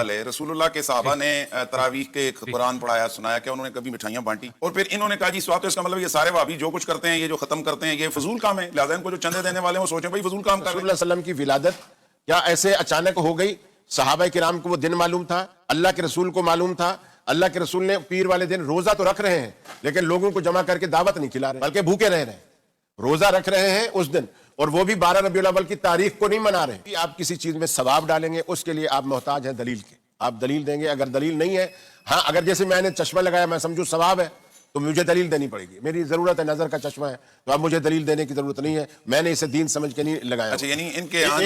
سوال ہے، رسول اللہ کے صحابہ نے تراویح کے قرآن پڑھایا، سنایا کہ انہوں نے کبھی مٹھائیاں بانٹی؟ اور پھر انہوں نے کہا جی سواب، تو اس کا مطلب یہ سارے وہابی جو کچھ کرتے ہیں، یہ جو ختم کرتے ہیں، یہ فضول کام ہے، لہٰذا ان کو جو چندے دینے والے ہیں وہ سوچیں بھائی فضول کام کر رہے ہیں۔ رسول اللہ صلی اللہ علیہ وسلم کی ولادت کیا ایسے اچانک ہو گئی؟ صحابہ کرام کو وہ دن معلوم تھا، اللہ کے رسول کو معلوم تھا، اللہ کے رسول نے پیر والے دن روزہ تو رکھ رہے ہیں لیکن لوگوں کو جمع کر کے دعوت نہیں کھلا رہے بلکہ بھوکے رہ رہے ہیں، روزہ رکھ رہے ہیں اس دن، اور وہ بھی 12 ربیع الاول کی تاریخ کو نہیں منا رہے ہیں۔ آپ کسی چیز میں ثواب ڈالیں گے اس کے لیے آپ محتاج ہیں دلیل کے، آپ دلیل دیں گے، اگر دلیل نہیں ہے، ہاں اگر جیسے میں نے چشمہ لگایا میں سمجھوں ثواب ہے تو مجھے دلیل دینی پڑے گی، میری ضرورت ہے نظر کا چشمہ ہے تو اب مجھے دلیل دینے کی ضرورت نہیں ہے، میں نے اسے دین سمجھ کے نہیں لگایا۔ اچھا یعنی ان کے یہاں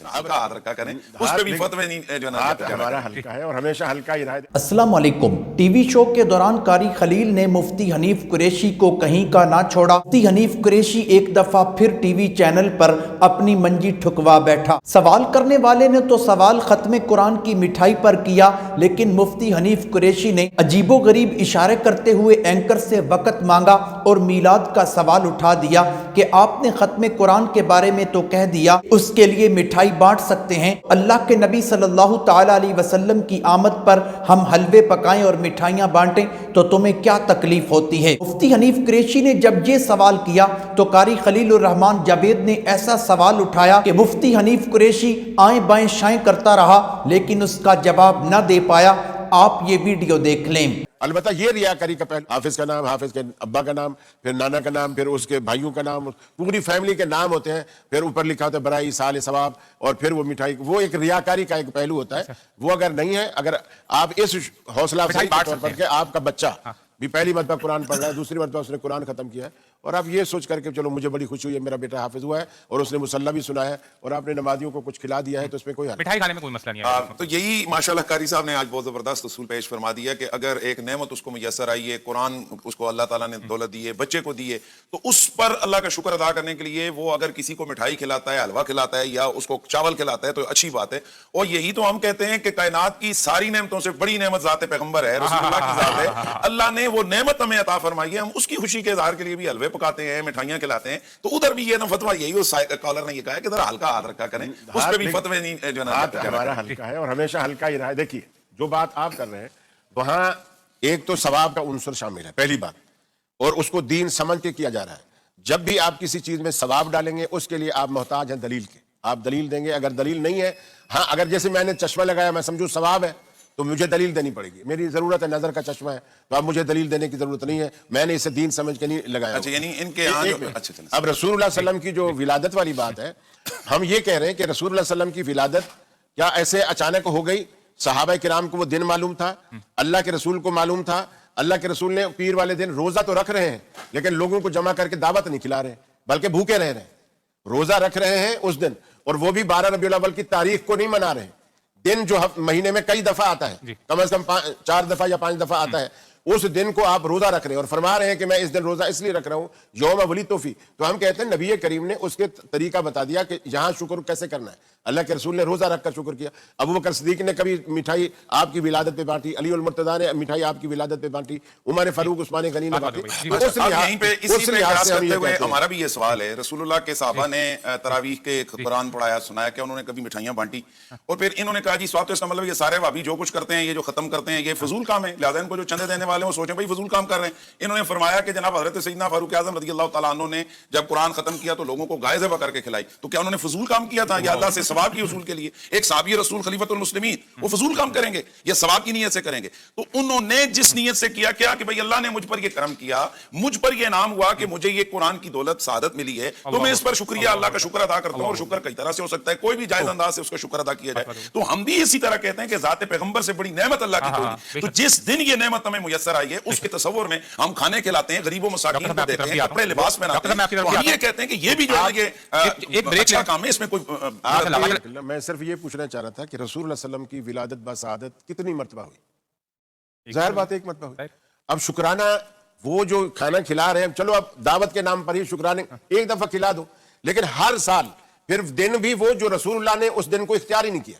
آپ کا ہاتھ رکھا کریں، اس پہ بھی فتوے نہیں جو ہاتھ ہمارا ہلکا ہے اور ہمیشہ ہلکا ہی رہے۔ السلام علیکم۔ ٹی وی شو کے دوران قاری خلیل نے مفتی حنیف قریشی کو کہیں کا نہ چھوڑا۔ مفتی حنیف قریشی ایک دفعہ پھر ٹی وی چینل پر اپنی منجی ٹھکوا بیٹھا۔ سوال کرنے والے نے تو سوال ختم قرآن کی مٹھائی پر کیا، لیکن مفتی حنیف قریشی نے عجیب و غریب اشارے کرتے ہوئے اینکر سے وقت مانگا اور میلاد کا سوال اٹھا دیا کہ آپ نے ختم قرآن کے بارے میں تو کہہ دیا، اس کے لیے مٹھائی بانٹ سکتے ہیں، اللہ کے نبی صلی اللہ تعالی علیہ وسلم کی آمد پر ہم حلوے پکائیں اور مٹھائیاں بانٹیں تو تمہیں کیا تکلیف ہوتی ہے؟ مفتی حنیف قریشی نے جب یہ سوال کیا تو قاری خلیل الرحمن جاوید نے ایسا سوال اٹھایا کہ مفتی حنیف قریشی آئیں بائیں شائیں کرتا رہا لیکن اس کا جواب نہ دے پایا۔ آپ یہ ویڈیو دیکھ لیں۔ البتہ یہ ریاکاری کا پہلو، حافظ کا نام، حافظ کے ابا کا نام، پھر نانا کا نام، پھر اس کے بھائیوں کا نام، پوری فیملی کے نام ہوتے ہیں، پھر اوپر لکھا ہوتا ہے برائے سال ثواب، اور پھر وہ مٹھائی، وہ ایک ریاکاری کا ایک پہلو ہوتا ہے۔ وہ اگر نہیں ہے، اگر آپ اس حوصلہ افزائی کے طور پر کہ آپ کا بچہ بھی پہلی مرتبہ قرآن پڑھ رہا ہے، دوسری مرتبہ اس نے قرآن ختم کیا ہے، اور آپ یہ سوچ کر کے چلو مجھے بڑی خوشی ہوئی ہے میرا بیٹا حافظ ہوا ہے اور اس نے مصلی بھی سنا ہے اور آپ نے نمازیوں کو کچھ کھلا دیا ہے، تو اس میں کوئی حل مٹھائی کھانے میں کوئی مسئلہ نہیں ہے۔ تو یہی ماشاءاللہ قاری صاحب نے آج بہت زبردست اصول پیش فرما دیا کہ اگر ایک نعمت اس کو میسر آئی ہے، قرآن اس کو اللہ تعالیٰ نے دولت دی ہے، بچے کو دی ہے، تو اس پر اللہ کا شکر ادا کرنے کے لیے وہ اگر کسی کو مٹھائی کھلاتا ہے، حلوہ کھلاتا ہے یا اس کو چاول کھلاتا ہے تو اچھی بات ہے۔ اور یہی تو ہم کہتے ہیں کہ کائنات کی ساری نعمتوں سے بڑی نعمت ذات پیغمبر ہے، رسول اللہ کی ذات ہے، اللہ نے وہ نعمت ہمیں عطا فرمائی ہے، ہم اس کی خوشی کے اظہار کے لیے بھی حلوے پکاتے ہیں، مٹھائیاں کھلاتے ہیں۔ تو ادھر بھی یہ نا فتویٰ یہی، اس کالر نے یہ کہا ہے کہ ذرا ہلکا ہاتھ رکھا کریں، اس پہ بھی فتوے نہیں جو نا۔ ہاتھ ہمارا ہلکا ہے اور ہمیشہ ہلکا ہی رہا ہے۔ دیکھیے جو بات آپ کر رہے ہیں وہاں ایک تو ثواب کا عنصر شامل ہے، پہلی بات، اور اس کو دین سمجھ کے کیا جا رہا ہے۔ جب بھی آپ کسی چیز میں ثواب ڈالیں گے اس کے لیے آپ محتاج ہیں دلیل کے، آپ دلیل دیں گے، اگر دلیل نہیں ہے، ہاں اگر جیسے میں نے چشمہ لگایا میں سمجھوں ثواب ہے تو مجھے دلیل دینی پڑے گی، میری ضرورت ہے نظر کا چشمہ ہے تو اب مجھے دلیل دینے کی ضرورت نہیں ہے، میں نے اسے دین سمجھ کے نہیں لگایا۔ اچھا یعنی ان کے یہاں اب رسول اللہ صلی اللہ علیہ وسلم کی جو ولادت والی بات ہے، ہم یہ کہہ رہے ہیں کہ رسول اللہ صلی اللہ علیہ وسلم کی ولادت کیا ایسے اچانک ہو گئی؟ صحابہ کرام کو وہ دن معلوم تھا، اللہ کے رسول کو معلوم تھا، اللہ کے رسول نے پیر والے دن روزہ تو رکھ رہے ہیں لیکن لوگوں کو جمع کر کے دعوت نہیں کھلا رہے بلکہ بھوکے رہ رہے ہیں، روزہ رکھ رہے ہیں اس دن، اور وہ بھی 12 ربیع الاول کی تاریخ کو نہیں منا رہے۔ دن جو مہینے میں کئی دفعہ آتا ہے، کم از کم 4 دفعہ یا 5 دفعہ آتا ہے، اس دن کو آپ روزہ رکھ رہے ہیں اور فرما رہے ہیں کہ میں اس دن روزہ اس لیے رکھ رہا ہوں یوم ولیدت فیہ۔ تو ہم کہتے ہیں نبی کریم نے اس کے طریقہ بتا دیا کہ یہاں شکر کیسے کرنا ہے۔ اللہ کے رسول نے روزہ رکھ کر شکر کیا، ابو بکر صدیق نے کبھی مٹھائی آپ کی ولادت پہ بانٹی، علی المرتضیٰ نے مٹھائی آپ کی ولادت پہ بانٹی، عمر فاروق عثمان غنی نے بانٹی۔ یہیں پہ اسی پہ اعتراض کرتے ہوئے ہمارا بھی یہ سوال ہے، رسول اللہ کے صحابہ نے تراویح کے قرآن پڑھایا، سنایا کہ انہوں نے کبھی مٹھائیاں بانٹی؟ اور پھر انہوں نے کہا جی سواب، تو اس کا مطلب یہ سارے وہابی جو کچھ کرتے ہیں، یہ جو ختم کرتے ہیں، یہ فضول کام ہے، لہٰذا ان کو جو چندے دینے والے ہیں وہ سوچیں بھائی فضول کام کر رہے ہیں۔ انہوں نے فرمایا کہ جناب حضرت سیدنا فاروق اعظم رضی اللہ تعالیٰ عنہ نے جب قرآن ختم کیا تو لوگوں کو گائے ذبح کر کے کھلائی، تو کیا انہوں نے فضول کام کیا تھا یا اللہ سے ثواب کی حصول کے لیے؟ ایک صحابی رسول خلیفۃ المسلمین وہ فضول کام کریں گے یا ثواب کی نیت سے کریں گے؟ تو انہوں نے جس نیت سے کیا کہ بھئی اللہ نے مجھ پر یہ کرم کیا، مجھ پر یہ انعام ہوا کہ مجھے یہ قرآن کی دولت سعادت ملی ہے، تو میں اس پر شکریہ اللہ کا شکر ادا کرتا ہوں، اور شکر کئی طرح سے ہو سکتا ہے، کوئی بھی جائز انداز سے اس کا شکر ادا کیا جائے۔ تو ہم بھی اسی طرح کہتے ہیں کہ ذات پیغمبر سے بڑی نعمت اللہ کی کوئی، تو جس دن یہ نعمت ہمیں میسر آئی ہے اس کے تصور میں ہم کھانے کھلاتے ہیں، غریبوں مساکین کو دیتے ہیں، کپڑے لباس پہناتے ہیں، تو ہم یہ کہتے ہیں کہ یہ بھی جو ہے یہ اچھا کام ہے، اس میں کوئی۔ میں صرف یہ پوچھنا چاہ رہا تھا کہ رسول اللہ صلی اللہ علیہ وسلم کی ولادت بسعادت کتنی مرتبہ ہوئی؟ ظاہر بات ایک مرتبہ ہوئی۔ اب شکرانہ وہ جو کھانا کھلا رہے ہیں، چلو اب دعوت کے نام پر ہی شکرانے ایک دفعہ کھلا دو، لیکن ہر سال پھر دن بھی وہ جو رسول اللہ نے اس دن کو اختیار ہی نہیں کیا،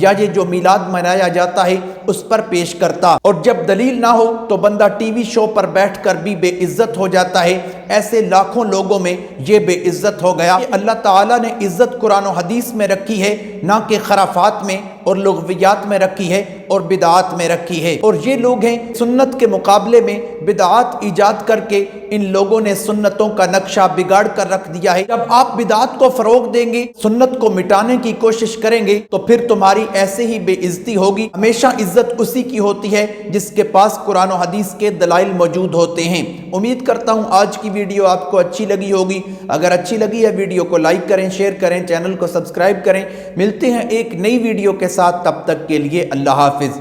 یا یہ جو میلاد منایا جاتا ہے اس پر پیش کرتا، اور جب دلیل نہ ہو تو بندہ ٹی وی شو پر بیٹھ کر بھی بے عزت ہو جاتا ہے۔ ایسے لاکھوں لوگوں میں یہ بے عزت ہو گیا۔ اللہ تعالیٰ نے عزت قرآن و حدیث میں رکھی ہے، نہ کہ خرافات میں اور لغویات میں رکھی ہے اور بدعات میں رکھی ہے، اور یہ لوگ ہیں سنت کے مقابلے میں بدعات ایجاد کر کے ان لوگوں نے سنتوں کا نقشہ بگاڑ کر رکھ دیا ہے۔ جب آپ بدعات کو فروغ دیں گے، سنت کو مٹانے کی کوشش کریں گے، تو پھر تمہاری ایسے ہی بے عزتی ہوگی۔ ہمیشہ عزت اسی کی ہوتی ہے جس کے پاس قرآن و حدیث کے دلائل موجود ہوتے ہیں۔ امید کرتا ہوں آج کی ویڈیو آپ کو اچھی لگی ہوگی۔ اگر اچھی لگی ہے ویڈیو کو لائک کریں، شیئر کریں، چینل کو سبسکرائب کریں۔ ملتے ہیں ایک نئی ویڈیو کے ساتھ، تب تک کے لیے اللہ حافظ۔